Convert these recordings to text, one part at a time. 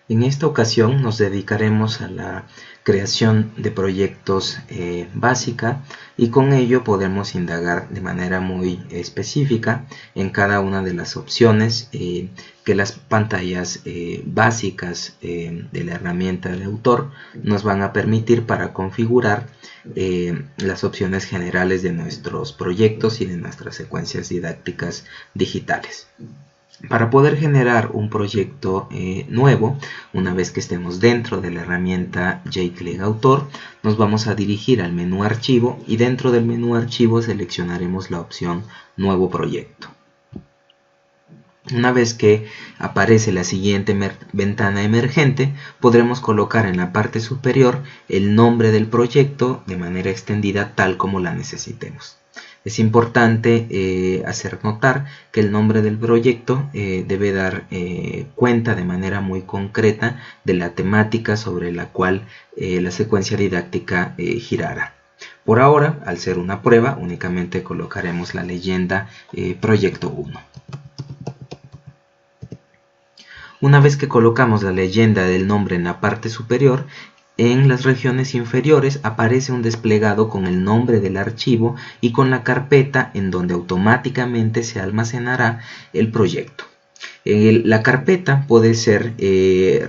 En esta ocasión nos dedicaremos a la creación de proyectos básica y con ello podemos indagar de manera muy específica en cada una de las opciones que las pantallas básicas de la herramienta de autor nos van a permitir para configurar las opciones generales de nuestros proyectos y de nuestras secuencias didácticas digitales. Para poder generar un proyecto nuevo, una vez que estemos dentro de la herramienta J-Click Autor, nos vamos a dirigir al menú Archivo y dentro del menú Archivo seleccionaremos la opción Nuevo Proyecto. Una vez que aparece la siguiente ventana emergente, podremos colocar en la parte superior el nombre del proyecto de manera extendida tal como la necesitemos. Es importante hacer notar que el nombre del proyecto debe dar cuenta de manera muy concreta de la temática sobre la cual la secuencia didáctica girará. Por ahora, al ser una prueba, únicamente colocaremos la leyenda Proyecto 1. Una vez que colocamos la leyenda del nombre en la parte superior, en las regiones inferiores aparece un desplegado con el nombre del archivo y con la carpeta en donde automáticamente se almacenará el proyecto. La carpeta puede ser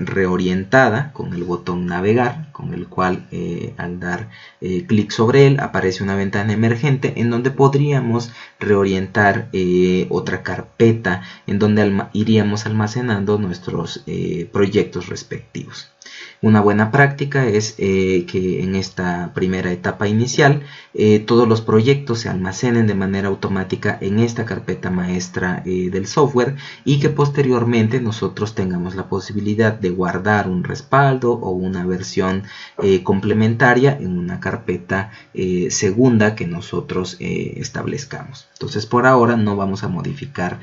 reorientada con el botón navegar, con el cual al dar clic sobre él aparece una ventana emergente en donde podríamos reorientar otra carpeta en donde iríamos almacenando nuestros proyectos respectivos. Una buena práctica es que en esta primera etapa inicial todos los proyectos se almacenen de manera automática en esta carpeta maestra del software y que posteriormente nosotros tengamos la posibilidad de guardar un respaldo o una versión complementaria en una carpeta segunda que nosotros establezcamos. Entonces por ahora no vamos a modificar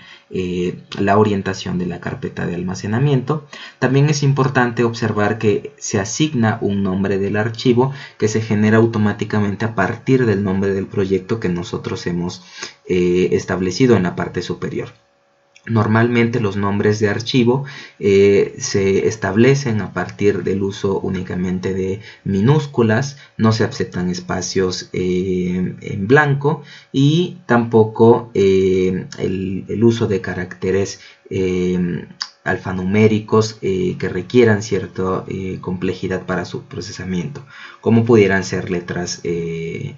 la orientación de la carpeta de almacenamiento. También es importante observar que se asigna un nombre del archivo que se genera automáticamente a partir del nombre del proyecto que nosotros hemos establecido en la parte superior. Normalmente los nombres de archivo se establecen a partir del uso únicamente de minúsculas, no se aceptan espacios en blanco y tampoco el uso de caracteres alfanuméricos que requieran cierta complejidad para su procesamiento, como pudieran ser letras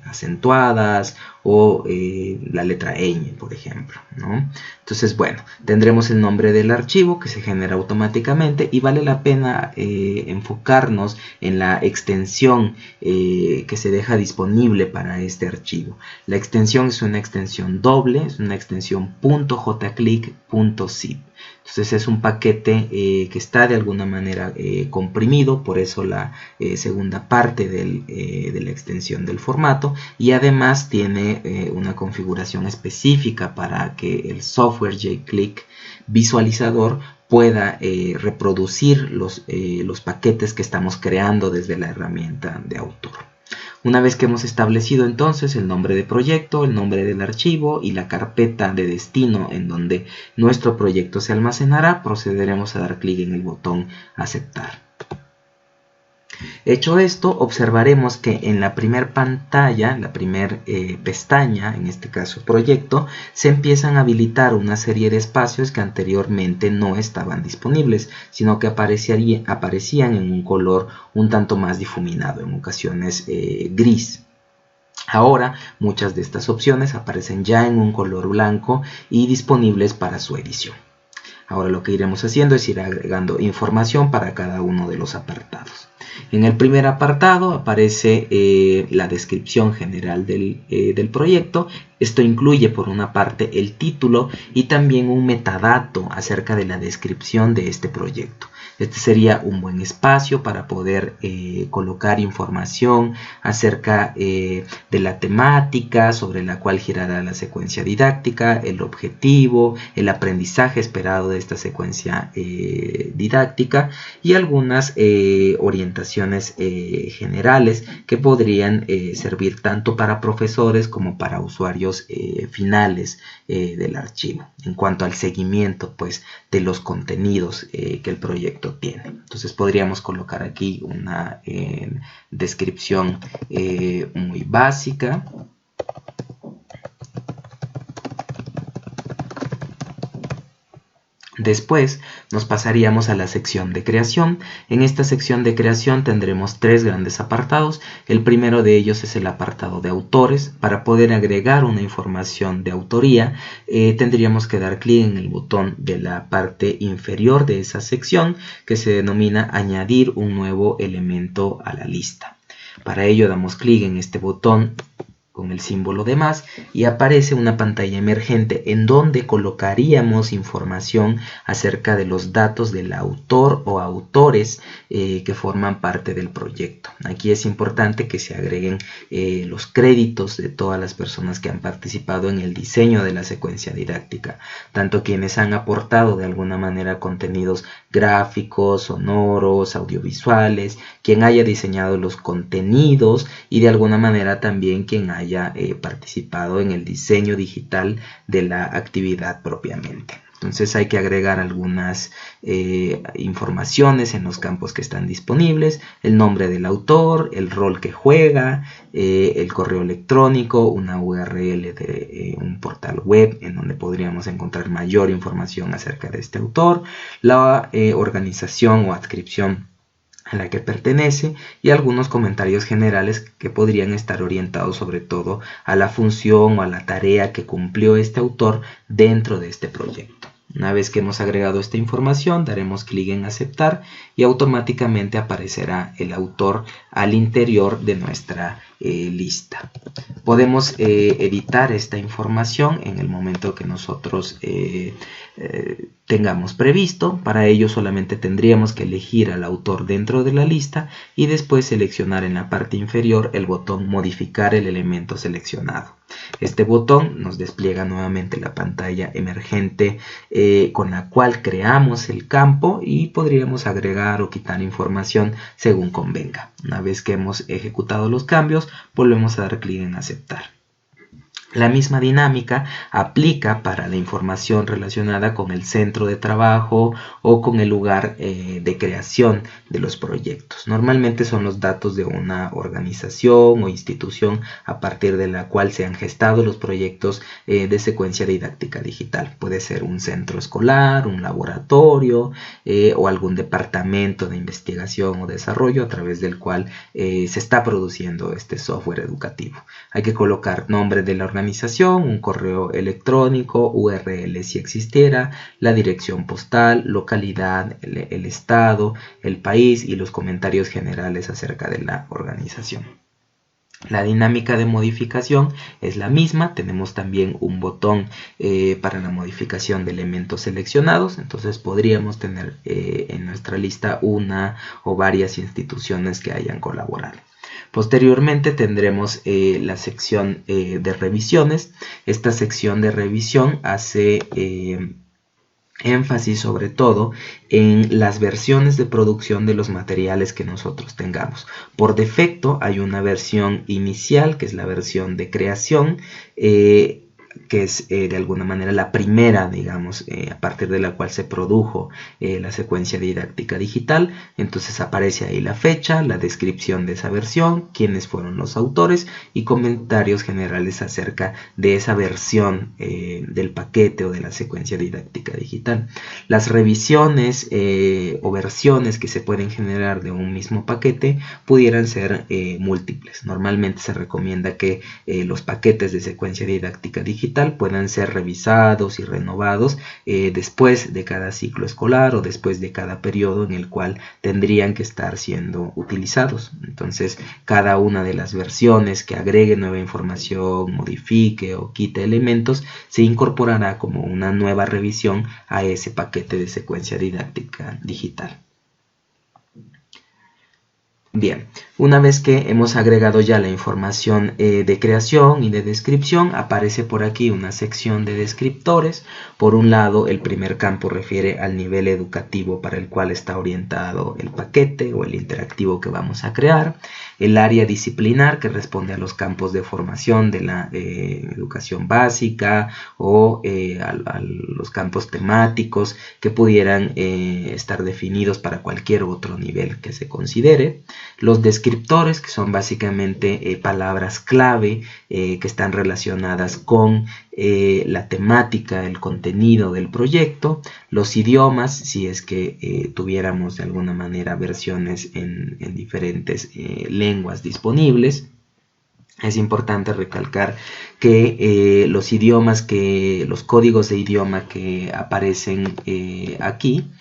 acentuadas o la letra ñ, por ejemplo, ¿no? Entonces, bueno, tendremos el nombre del archivo que se genera automáticamente y vale la pena enfocarnos en la extensión que se deja disponible para este archivo. La extensión es una extensión doble, es una extensión .jclick.zip. Entonces es un paquete que está de alguna manera comprimido, por eso la segunda parte de la extensión del formato, y además tiene una configuración específica para que el software J-Click visualizador pueda reproducir los paquetes que estamos creando desde la herramienta de autor. Una vez que hemos establecido entonces el nombre de proyecto, el nombre del archivo y la carpeta de destino en donde nuestro proyecto se almacenará, procederemos a dar clic en el botón aceptar. Hecho esto, observaremos que en la primera pantalla, la primera pestaña, en este caso proyecto, se empiezan a habilitar una serie de espacios que anteriormente no estaban disponibles, sino que aparecían en un color un tanto más difuminado, en ocasiones gris. Ahora muchas de estas opciones aparecen ya en un color blanco y disponibles para su edición. Ahora lo que iremos haciendo es ir agregando información para cada uno de los apartados. En el primer apartado aparece la descripción general del proyecto. Esto incluye por una parte el título y también un metadato acerca de la descripción de este proyecto. Este sería un buen espacio para poder colocar información acerca de la temática sobre la cual girará la secuencia didáctica, el objetivo, el aprendizaje esperado de esta secuencia didáctica y algunas orientaciones orientaciones generales que podrían servir tanto para profesores como para usuarios finales del archivo, en cuanto al seguimiento pues, de los contenidos que el proyecto tiene. Entonces podríamos colocar aquí una descripción muy básica. Después nos pasaríamos a la sección de creación. En esta sección de creación tendremos tres grandes apartados. El primero de ellos es el apartado de autores. Para poder agregar una información de autoría tendríamos que dar clic en el botón de la parte inferior de esa sección que se denomina añadir un nuevo elemento a la lista. Para ello damos clic en este botón con el símbolo de más y aparece una pantalla emergente en donde colocaríamos información acerca de los datos del autor o autores que forman parte del proyecto. Aquí es importante que se agreguen los créditos de todas las personas que han participado en el diseño de la secuencia didáctica, tanto quienes han aportado de alguna manera contenidos gráficos, sonoros, audiovisuales, quien haya diseñado los contenidos y de alguna manera también quien haya participado en el diseño digital de la actividad propiamente. Entonces hay que agregar algunas informaciones en los campos que están disponibles, el nombre del autor, el rol que juega, el correo electrónico, una URL de un portal web en donde podríamos encontrar mayor información acerca de este autor, la organización o adscripción a la que pertenece y algunos comentarios generales que podrían estar orientados sobre todo a la función o a la tarea que cumplió este autor dentro de este proyecto. Una vez que hemos agregado esta información, daremos clic en aceptar y automáticamente aparecerá el autor al interior de nuestra lista. Podemos editar esta información en el momento que nosotros tengamos previsto. Para ello solamente tendríamos que elegir al autor dentro de la lista y después seleccionar en la parte inferior el botón modificar el elemento seleccionado. Este botón nos despliega nuevamente la pantalla emergente con la cual creamos el campo y podríamos agregar o quitar información según convenga. Una vez que hemos ejecutado los cambios, volvemos a dar clic en aceptar. La misma dinámica aplica para la información relacionada con el centro de trabajo o con el lugar de creación de los proyectos. Normalmente son los datos de una organización o institución a partir de la cual se han gestado los proyectos de secuencia didáctica digital. Puede ser un centro escolar, un laboratorio o algún departamento de investigación o desarrollo a través del cual se está produciendo este software educativo. Hay que colocar nombre de la organización, un correo electrónico, URL si existiera, la dirección postal, localidad, el estado, el país y los comentarios generales acerca de la organización. La dinámica de modificación es la misma. Tenemos también un botón para la modificación de elementos seleccionados. Entonces podríamos tener en nuestra lista una o varias instituciones que hayan colaborado. Posteriormente tendremos la sección de revisiones. Esta sección de revisión hace énfasis sobre todo en las versiones de producción de los materiales que nosotros tengamos. Por defecto hay una versión inicial, que es la versión de creación, que es de alguna manera la primera, digamos, a partir de la cual se produjo la secuencia didáctica digital. Entonces aparece ahí la fecha, la descripción de esa versión, quiénes fueron los autores y comentarios generales acerca de esa versión del paquete o de la secuencia didáctica digital. Las revisiones o versiones que se pueden generar de un mismo paquete pudieran ser múltiples. Normalmente se recomienda que los paquetes de secuencia didáctica digital puedan ser revisados y renovados después de cada ciclo escolar o después de cada periodo en el cual tendrían que estar siendo utilizados. Entonces, cada una de las versiones que agregue nueva información, modifique o quite elementos, se incorporará como una nueva revisión a ese paquete de secuencia didáctica digital. Bien, Una vez que hemos agregado ya la información de creación y de descripción, aparece por aquí una sección de descriptores. Por un lado, el primer campo refiere al nivel educativo para el cual está orientado el paquete o el interactivo que vamos a crear. El área disciplinar, que responde a los campos de formación de la educación básica o a los campos temáticos que pudieran estar definidos para cualquier otro nivel que se considere. Los descriptores, que son básicamente palabras clave que están relacionadas con la temática, el contenido del proyecto. Los idiomas, si es que tuviéramos de alguna manera versiones en diferentes lenguas disponibles. Es importante recalcar que los idiomas, los códigos de idioma que aparecen aquí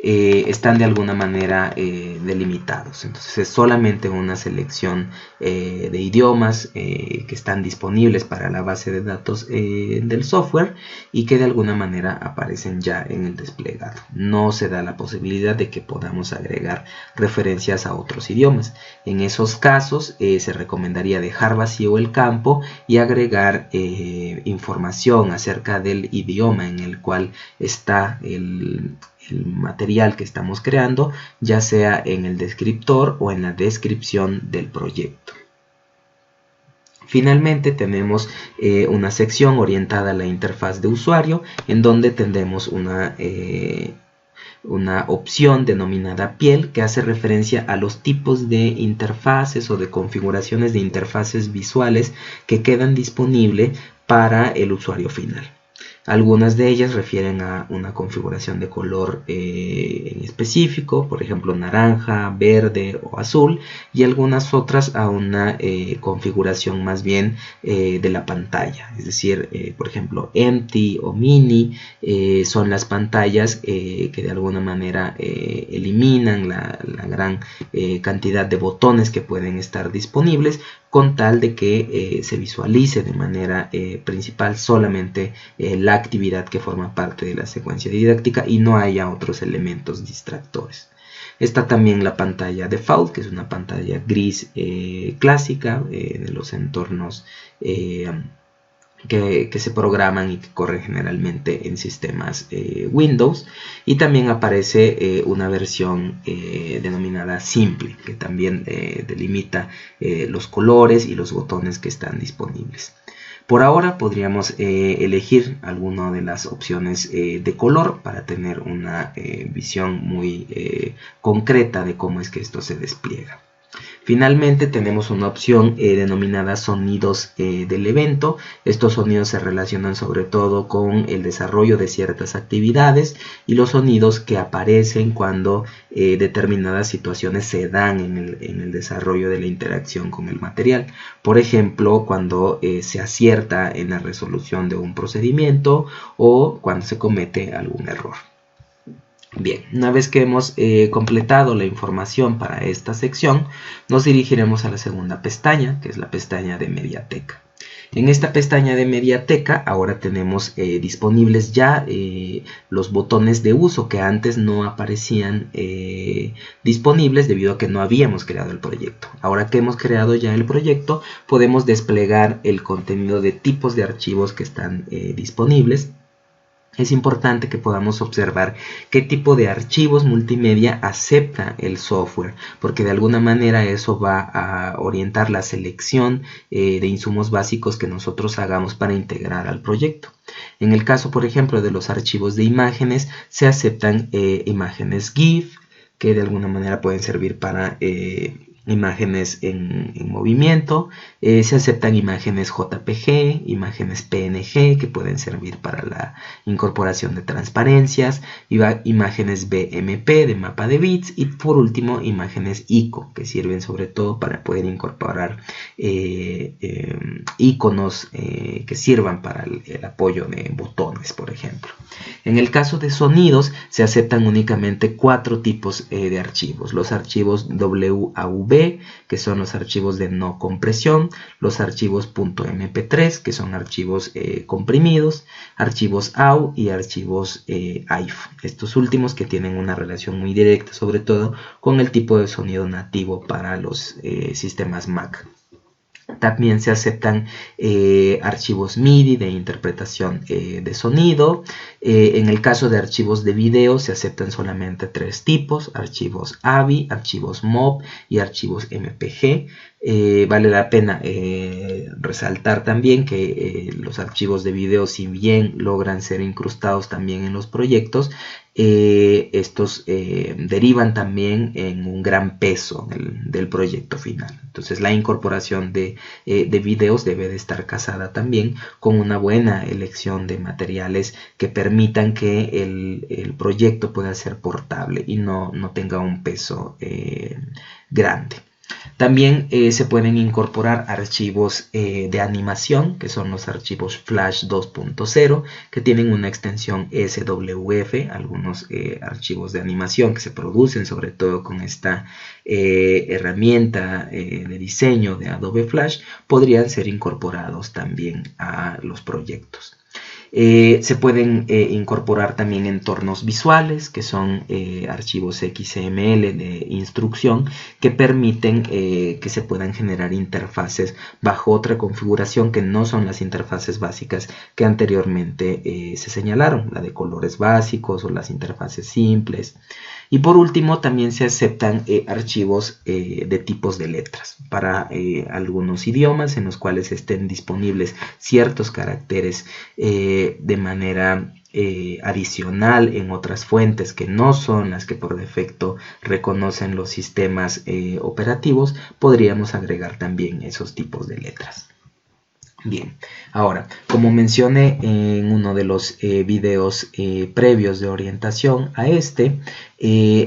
están de alguna manera delimitados. Entonces es solamente una selección de idiomas que están disponibles para la base de datos del software y que de alguna manera aparecen ya en el desplegado. No se da la posibilidad de que podamos agregar referencias a otros idiomas. En esos casos se recomendaría dejar vacío el campo y agregar información acerca del idioma en el cual está el material que estamos creando, ya sea en el descriptor o en la descripción del proyecto. Finalmente tenemos una sección orientada a la interfaz de usuario, en donde tendremos una opción denominada piel, que hace referencia a los tipos de interfaces o de configuraciones de interfaces visuales que quedan disponibles para el usuario final. Algunas de ellas refieren a una configuración de color en específico, por ejemplo naranja, verde o azul, y algunas otras a una configuración más bien de la pantalla. Es decir, por ejemplo, empty o mini son las pantallas que de alguna manera eliminan la gran cantidad de botones que pueden estar disponibles, con tal de que se visualice de manera principal solamente la actividad que forma parte de la secuencia didáctica y no haya otros elementos distractores. Está también la pantalla default, que es una pantalla gris clásica de los entornos que se programan y que corren generalmente en sistemas Windows, y también aparece una versión denominada simple, que también delimita los colores y los botones que están disponibles. Por ahora podríamos elegir alguna de las opciones de color para tener una visión muy concreta de cómo es que esto se despliega. Finalmente tenemos una opción denominada sonidos del evento. Estos sonidos se relacionan sobre todo con el desarrollo de ciertas actividades y los sonidos que aparecen cuando determinadas situaciones se dan en el desarrollo de la interacción con el material. Por ejemplo, cuando se acierta en la resolución de un procedimiento o cuando se comete algún error. Bien, una vez que hemos completado la información para esta sección, nos dirigiremos a la segunda pestaña, que es la pestaña de Mediateca. En esta pestaña de Mediateca ahora tenemos disponibles ya los botones de uso que antes no aparecían disponibles debido a que no habíamos creado el proyecto. Ahora que hemos creado ya el proyecto, podemos desplegar el contenido de tipos de archivos que están disponibles. Es importante que podamos observar qué tipo de archivos multimedia acepta el software, porque de alguna manera eso va a orientar la selección de insumos básicos que nosotros hagamos para integrar al proyecto. En el caso, por ejemplo, de los archivos de imágenes, se aceptan imágenes GIF, que de alguna manera pueden servir para imágenes en movimiento. Se aceptan imágenes JPG, imágenes PNG, que pueden servir para la incorporación de transparencias, imágenes BMP de mapa de bits, y por último imágenes ICO, que sirven sobre todo para poder incorporar iconos que sirvan para el apoyo de botones, por ejemplo. En el caso de sonidos, se aceptan únicamente 4 tipos de archivos: los archivos WAV, .b, que son los archivos de no compresión, los archivos .mp3, que son archivos comprimidos, archivos AU y archivos AIF. Estos últimos que tienen una relación muy directa, sobre todo con el tipo de sonido nativo para los sistemas Mac. También se aceptan archivos MIDI de interpretación de sonido. En el caso de archivos de video se aceptan solamente 3 tipos: archivos AVI, archivos MOV y archivos MPG. Vale la pena resaltar también que los archivos de video, si bien logran ser incrustados también en los proyectos, estos derivan también en un gran peso del proyecto final. Entonces la incorporación de videos debe de estar casada también con una buena elección de materiales que permitan que el proyecto pueda ser portable y no tenga un peso grande. También se pueden incorporar archivos de animación, que son los archivos Flash 2.0, que tienen una extensión SWF. Algunos archivos de animación que se producen sobre todo con esta herramienta de diseño de Adobe Flash podrían ser incorporados también a los proyectos. Se pueden incorporar también entornos visuales, que son archivos XML de instrucción, que permiten que se puedan generar interfaces bajo otra configuración que no son las interfaces básicas que anteriormente se señalaron, la de colores básicos o las interfaces simples. Y por último, también se aceptan archivos de tipos de letras para algunos idiomas en los cuales estén disponibles ciertos caracteres de manera adicional en otras fuentes que no son las que por defecto reconocen los sistemas operativos. Podríamos agregar también esos tipos de letras. Bien, ahora, como mencioné en uno de los videos previos de orientación a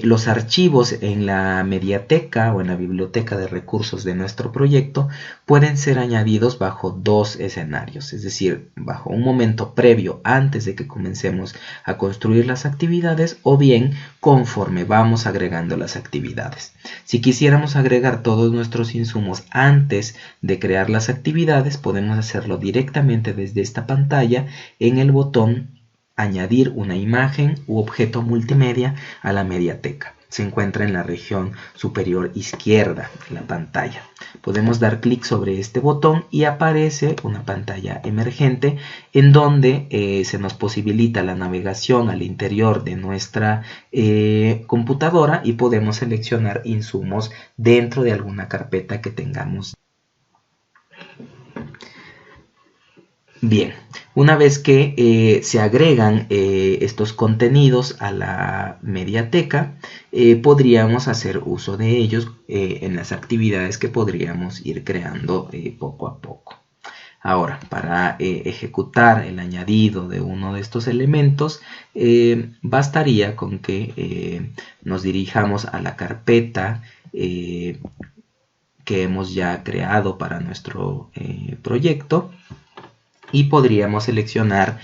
los archivos en la mediateca o en la biblioteca de recursos de nuestro proyecto pueden ser añadidos bajo 2 escenarios, es decir, bajo un momento previo antes de que comencemos a construir las actividades, o bien conforme vamos agregando las actividades. Si quisiéramos agregar todos nuestros insumos antes de crear las actividades, podemos hacerlo directamente desde esta pantalla en el botón añadir una imagen u objeto multimedia a la mediateca. Se encuentra en la región superior izquierda de la pantalla. Podemos dar clic sobre este botón y aparece una pantalla emergente en donde se nos posibilita la navegación al interior de nuestra computadora y podemos seleccionar insumos dentro de alguna carpeta que tengamos. Bien, una vez que se agregan estos contenidos a la mediateca, podríamos hacer uso de ellos en las actividades que podríamos ir creando poco a poco. Ahora, para ejecutar el añadido de uno de estos elementos, bastaría con que nos dirijamos a la carpeta que hemos ya creado para nuestro proyecto. Y podríamos seleccionar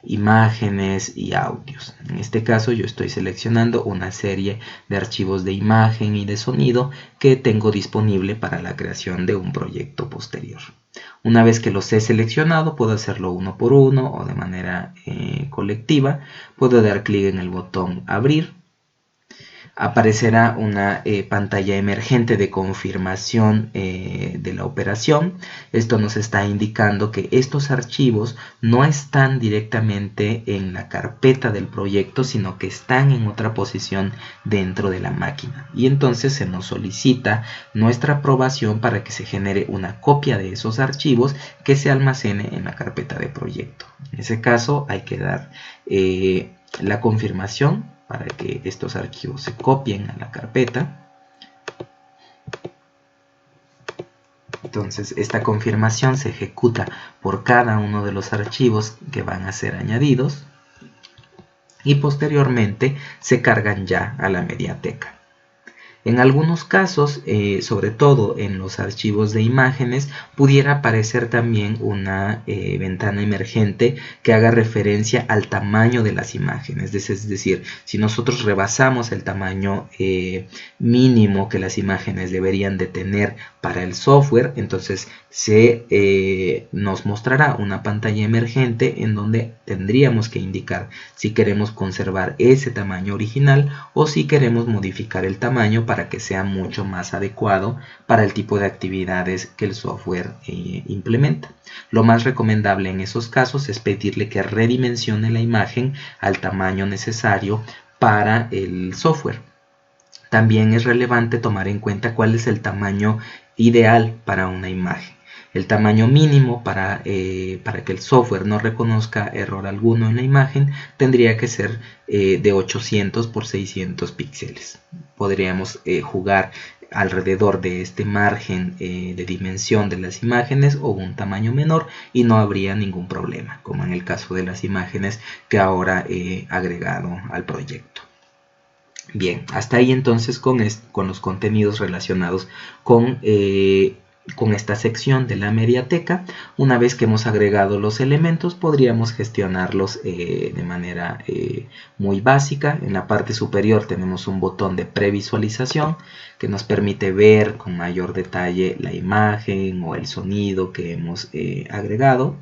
imágenes y audios. En este caso yo estoy seleccionando una serie de archivos de imagen y de sonido que tengo disponible para la creación de un proyecto posterior. Una vez que los he seleccionado, puedo hacerlo uno por uno o de manera colectiva. Puedo dar clic en el botón abrir. Aparecerá una pantalla emergente de confirmación de la operación. Esto nos está indicando que estos archivos no están directamente en la carpeta del proyecto, sino que están en otra posición dentro de la máquina. Y entonces se nos solicita nuestra aprobación para que se genere una copia de esos archivos que se almacene en la carpeta de proyecto. En ese caso hay que dar la confirmación para que estos archivos se copien a la carpeta. Entonces esta confirmación se ejecuta por cada uno de los archivos que van a ser añadidos y posteriormente se cargan ya a la mediateca. En algunos casos, sobre todo en los archivos de imágenes, pudiera aparecer también una ventana emergente que haga referencia al tamaño de las imágenes. Es decir, si nosotros rebasamos el tamaño mínimo que las imágenes deberían de tener para el software, entonces nos mostrará una pantalla emergente en donde tendríamos que indicar si queremos conservar ese tamaño original o si queremos modificar el tamaño para que sea mucho más adecuado para el tipo de actividades que el software implementa. Lo más recomendable en esos casos es pedirle que redimensione la imagen al tamaño necesario para el software. También es relevante tomar en cuenta cuál es el tamaño ideal para una imagen. El tamaño mínimo para que el software no reconozca error alguno en la imagen tendría que ser de 800 por 600 píxeles. Podríamos jugar alrededor de este margen de dimensión de las imágenes o un tamaño menor y no habría ningún problema, como en el caso de las imágenes que ahora he agregado al proyecto. Bien, hasta ahí entonces con los contenidos relacionados con esta sección de la mediateca. Una vez que hemos agregado los elementos, podríamos gestionarlos de manera muy básica. En la parte superior tenemos un botón de previsualización que nos permite ver con mayor detalle la imagen o el sonido que hemos agregado.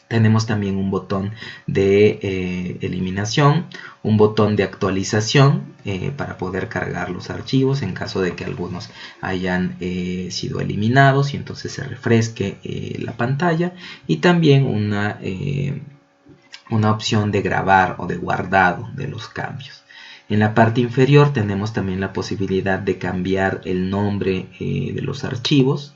Tenemos también un botón de eliminación, un botón de actualización para poder cargar los archivos en caso de que algunos hayan sido eliminados y entonces se refresque la pantalla, y también una opción de grabar o de guardado de los cambios. En la parte inferior tenemos también la posibilidad de cambiar el nombre de los archivos.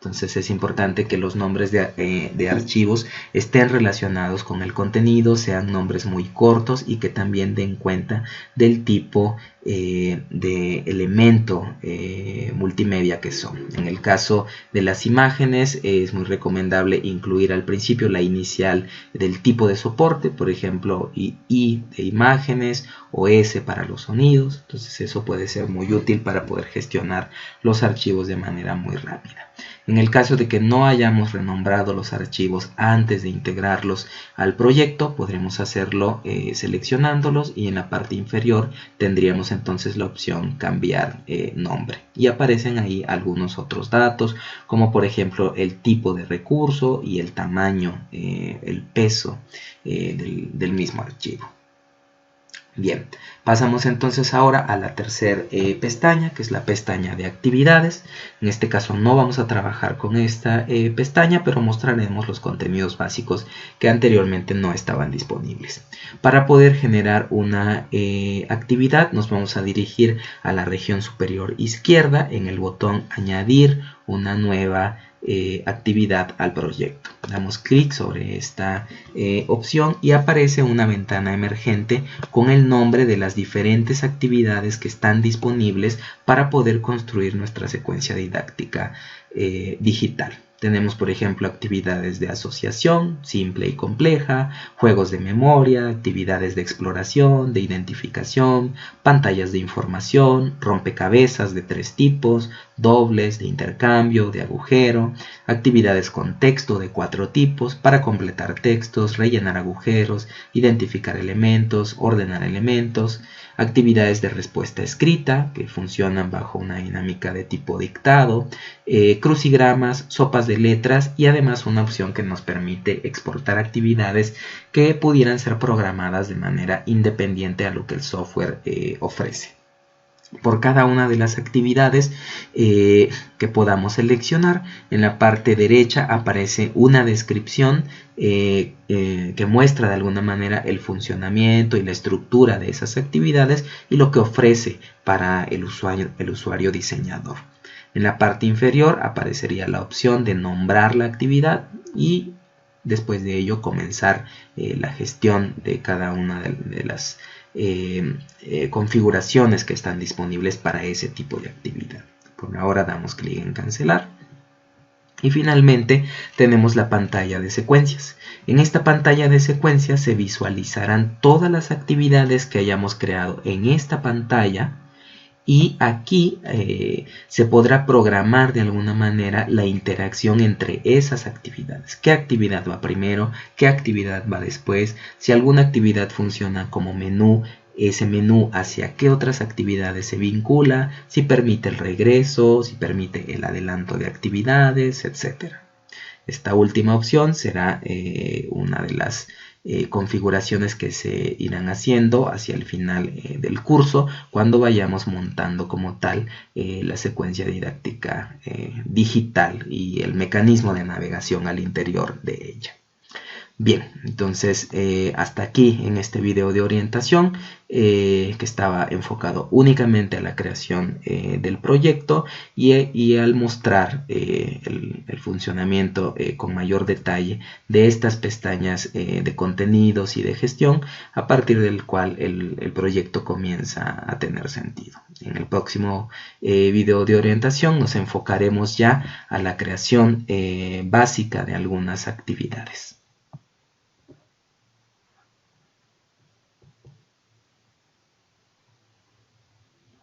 Entonces es importante que los nombres de archivos estén relacionados con el contenido, sean nombres muy cortos y que también den cuenta del tipo de elemento multimedia que son. En el caso de las imágenes es muy recomendable incluir al principio la inicial del tipo de soporte, por ejemplo I de imágenes o S para los sonidos. Entonces eso puede ser muy útil para poder gestionar los archivos de manera muy rápida. En el caso de que no hayamos renombrado los archivos antes de integrarlos al proyecto, podremos hacerlo seleccionándolos, y en la parte inferior tendríamos entonces la opción cambiar nombre. Y aparecen ahí algunos otros datos, como por ejemplo el tipo de recurso y el tamaño, el peso del mismo archivo. Bien, pasamos entonces ahora a la tercera pestaña, que es la pestaña de actividades. En este caso no vamos a trabajar con esta pestaña, pero mostraremos los contenidos básicos que anteriormente no estaban disponibles. Para poder generar una actividad, nos vamos a dirigir a la región superior izquierda en el botón añadir una nueva actividad al proyecto. Damos clic sobre esta opción y aparece una ventana emergente con el nombre de las diferentes actividades que están disponibles para poder construir nuestra secuencia didáctica digital. Tenemos, por ejemplo, actividades de asociación, simple y compleja, juegos de memoria, actividades de exploración, de identificación, pantallas de información, rompecabezas de 3 tipos, dobles, de intercambio, de agujero, actividades con texto de 4 tipos, para completar textos, rellenar agujeros, identificar elementos, ordenar elementos, actividades de respuesta escrita, que funcionan bajo una dinámica de tipo dictado, crucigramas, sopas de letras, y además una opción que nos permite exportar actividades que pudieran ser programadas de manera independiente a lo que el software ofrece. Por cada una de las actividades que podamos seleccionar, en la parte derecha aparece una descripción que muestra de alguna manera el funcionamiento y la estructura de esas actividades y lo que ofrece para el usuario diseñador. En la parte inferior aparecería la opción de nombrar la actividad y después de ello comenzar la gestión de cada una de las configuraciones que están disponibles para ese tipo de actividad. Por ahora damos clic en cancelar. Y finalmente tenemos la pantalla de secuencias. En esta pantalla de secuencias se visualizarán todas las actividades que hayamos creado en esta pantalla y aquí se podrá programar de alguna manera la interacción entre esas actividades. ¿Qué actividad va primero? ¿Qué actividad va después? Si alguna actividad funciona como menú, ese menú hacia qué otras actividades se vincula, si permite el regreso, si permite el adelanto de actividades, etc. Esta última opción será una de las configuraciones que se irán haciendo hacia el final del curso, cuando vayamos montando como tal la secuencia didáctica digital y el mecanismo de navegación al interior de ella. Bien, entonces hasta aquí en este video de orientación que estaba enfocado únicamente a la creación del proyecto y al mostrar el funcionamiento con mayor detalle de estas pestañas de contenidos y de gestión, a partir del cual el proyecto comienza a tener sentido. En el próximo video de orientación nos enfocaremos ya a la creación básica de algunas actividades.